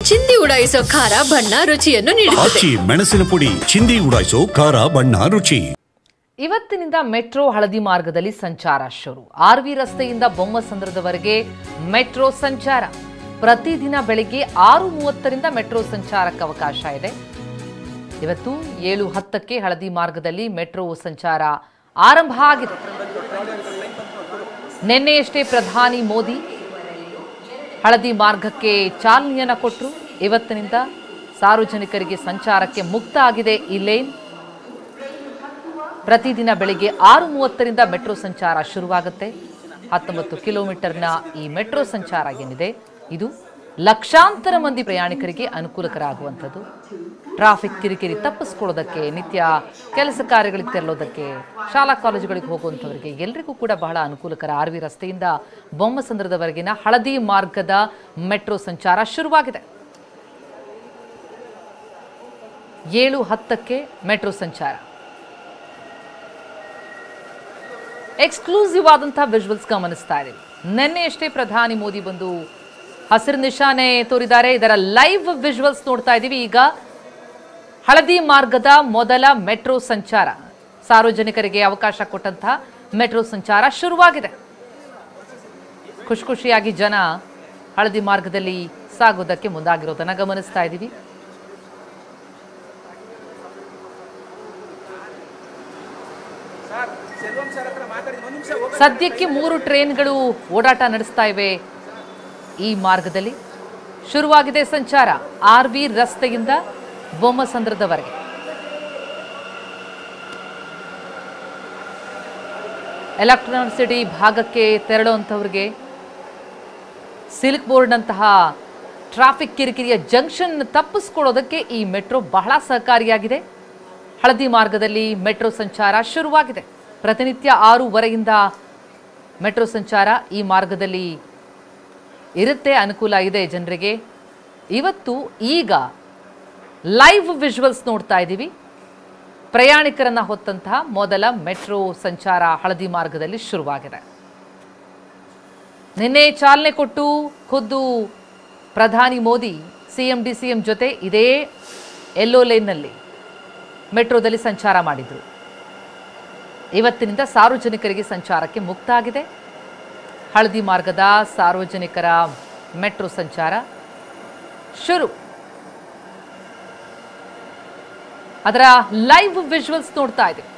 ಚಿಂದಿ ಉಡಾಯಿಸೋ ಖಾರ ಬಣ್ಣ ರುಚಿಯನ್ನು ನೀಡುತ್ತದೆ. ಮೆಣಸಿನ ಪುಡಿ ಚಿಂದಿ ಉಡಾಯಿಸೋ ಖಾರ ಬಣ್ಣ ರುಚಿ. ಇವತ್ತಿನಿಂದ ಮೆಟ್ರೋ ಹಳದಿ ಮಾರ್ಗದಲ್ಲಿ ಸಂಚಾರ ಶುರು. ಆರ್ವಿ ರಸ್ತೆಯಿಂದ ಬೊಮ್ಮಸಂದ್ರದವರೆಗೆ ಮೆಟ್ರೋ ಸಂಚಾರ. ಪ್ರತಿದಿನ ಬೆಳಿಗ್ಗೆ 6:30ರಿಂದ ಮೆಟ್ರೋ ಸಂಚಾರಕ್ಕೆ ಅವಕಾಶ ಇದೆ. ಇವತ್ತು 7:10ಕ್ಕೆ ಹಳದಿ ಮಾರ್ಗದಲ್ಲಿ ಮೆಟ್ರೋ ಸಂಚಾರ ಆರಂಭ ಆಗಿದೆ. ನಿನ್ನೆಯಷ್ಟೇ ಪ್ರಧಾನಿ ಮೋದಿ ಹಳದಿ ಮಾರ್ಗಕ್ಕೆ ಚಾಲನೆಯನ್ನು ಕೊಟ್ಟರು. ಇವತ್ತಿನಿಂದ ಸಾರ್ವಜನಿಕರಿಗೆ ಸಂಚಾರಕ್ಕೆ ಮುಕ್ತ ಆಗಿದೆ ಈ ಲೇನ್. ಪ್ರತಿದಿನ ಬೆಳಿಗ್ಗೆ 6:30ರಿಂದ ಮೆಟ್ರೋ ಸಂಚಾರ ಶುರುವಾಗುತ್ತೆ. 19 ಕಿಲೋಮೀಟರ್ನ ಈ ಮೆಟ್ರೋ ಸಂಚಾರ ಏನಿದೆ ಇದು ಲಕ್ಷಾಂತರ ಮಂದಿ ಪ್ರಯಾಣಿಕರಿಗೆ ಅನುಕೂಲಕರ ಆಗುವಂಥದ್ದು. ಟ್ರಾಫಿಕ್ ಕಿರಿಕಿರಿ ತಪ್ಪಿಸ್ಕೊಳ್ಳೋದಕ್ಕೆ, ನಿತ್ಯ ಕೆಲಸ ಕಾರ್ಯಗಳಿಗೆ ತೆರಳೋದಕ್ಕೆ, ಶಾಲಾ ಕಾಲೇಜುಗಳಿಗೆ ಹೋಗುವಂಥವರಿಗೆ ಎಲ್ಲರಿಗೂ ಕೂಡ ಬಹಳ ಅನುಕೂಲಕರ. ಆರ್ವಿ ರಸ್ತೆಯಿಂದ ಬೊಮ್ಮಸಂದ್ರದವರೆಗಿನ ಹಳದಿ ಮಾರ್ಗದ ಮೆಟ್ರೋ ಸಂಚಾರ ಶುರುವಾಗಿದೆ. 7:10ಕ್ಕೆ ಮೆಟ್ರೋ ಸಂಚಾರ. ಎಕ್ಸ್ಕ್ಲೂಸಿವ್ ಆದಂತಹ ವಿಜುವಲ್ಸ್ ಗಮನಿಸ್ತಾ ಇದ್ದೀವಿ. ನಿನ್ನೆಯಷ್ಟೇ ಪ್ರಧಾನಿ ಮೋದಿ ಬಂದು ಹಸಿರು ನಿಶಾನೆ ತೋರಿದ್ದಾರೆ. ಇದರ ಲೈವ್ ವಿಜುವಲ್ಸ್ ನೋಡ್ತಾ ಇದ್ದೀವಿ. ಈಗ ಹಳದಿ ಮಾರ್ಗದ ಮೊದಲ ಮೆಟ್ರೋ ಸಂಚಾರ, ಸಾರ್ವಜನಿಕರಿಗೆ ಅವಕಾಶ ಕೊಟ್ಟಂತಹ ಮೆಟ್ರೋ ಸಂಚಾರ ಶುರುವಾಗಿದೆ. ಖುಷಿಯಾಗಿ ಜನ ಹಳದಿ ಮಾರ್ಗದಲ್ಲಿ ಸಾಗೋದಕ್ಕೆ ಮುಂದಾಗಿರೋದನ್ನ ಗಮನಿಸ್ತಾ ಇದ್ದೀವಿ. ಸದ್ಯಕ್ಕೆ 3 ಟ್ರೈನ್ಗಳು ಓಡಾಟ ನಡೆಸ್ತಾ ಇವೆ. ಈ ಮಾರ್ಗದಲ್ಲಿ ಶುರುವಾಗಿದೆ ಸಂಚಾರ ಆರ್ವಿ ರಸ್ತೆಯಿಂದ ಬೊಮ್ಮಸಂದ್ರದವರೆಗೆ. ಎಲೆಕ್ಟ್ರಾನಿಕ್ ಸಿಟಿ ಭಾಗಕ್ಕೆ ತೆರಳುವಂಥವ್ರಿಗೆ ಸಿಲ್ಕ್ ಬೋರ್ಡ್ನಂತಹ ಟ್ರಾಫಿಕ್ ಕಿರಿಕಿರಿಯ ಜಂಕ್ಷನ್ ತಪ್ಪಿಸ್ಕೊಳ್ಳೋದಕ್ಕೆ ಈ ಮೆಟ್ರೋ ಬಹಳ ಸಹಕಾರಿಯಾಗಿದೆ. ಹಳದಿ ಮಾರ್ಗದಲ್ಲಿ ಮೆಟ್ರೋ ಸಂಚಾರ ಶುರುವಾಗಿದೆ. ಪ್ರತಿನಿತ್ಯ 6:15ರಿಂದ ಮೆಟ್ರೋ ಸಂಚಾರ ಈ ಮಾರ್ಗದಲ್ಲಿ ಇರುತ್ತೆ. ಅನುಕೂಲ ಇದೆ ಜನರಿಗೆ. ಇವತ್ತು ಈಗ ಲೈವ್ ವಿಜುವಲ್ಸ್ ನೋಡ್ತಾ ಇದ್ದೀವಿ. ಪ್ರಯಾಣಿಕರನ್ನ ಹೊತ್ತಂತಹ ಮೊದಲ ಮೆಟ್ರೋ ಸಂಚಾರ ಹಳದಿ ಮಾರ್ಗದಲ್ಲಿ ಶುರುವಾಗಿದೆ. ನಿನ್ನೆ ಚಾಲನೆ ಕೊಟ್ಟು ಖುದ್ದು ಪ್ರಧಾನಿ ಮೋದಿ ಸಿಎಂ ಡಿಸಿಎಂ ಜೊತೆ ಇದೇ ಯೆಲ್ಲೋ ಲೇನ್ನಲ್ಲಿ ಮೆಟ್ರೋದಲ್ಲಿ ಸಂಚಾರ ಮಾಡಿದ್ರು. ಇವತ್ತಿನಿಂದ ಸಾರ್ವಜನಿಕರಿಗೆ ಸಂಚಾರಕ್ಕೆ ಮುಕ್ತ ಆಗಿದೆ. ಹಳದಿ ಮಾರ್ಗದ ಸಾರ್ವಜನಿಕರ ಮೆಟ್ರೋ ಸಂಚಾರ ಶುರು. ಅದರ ಲೈವ್ ವಿಜುವಲ್ಸ್ ನೋಡ್ತಾ ಇದ್ದೀವಿ.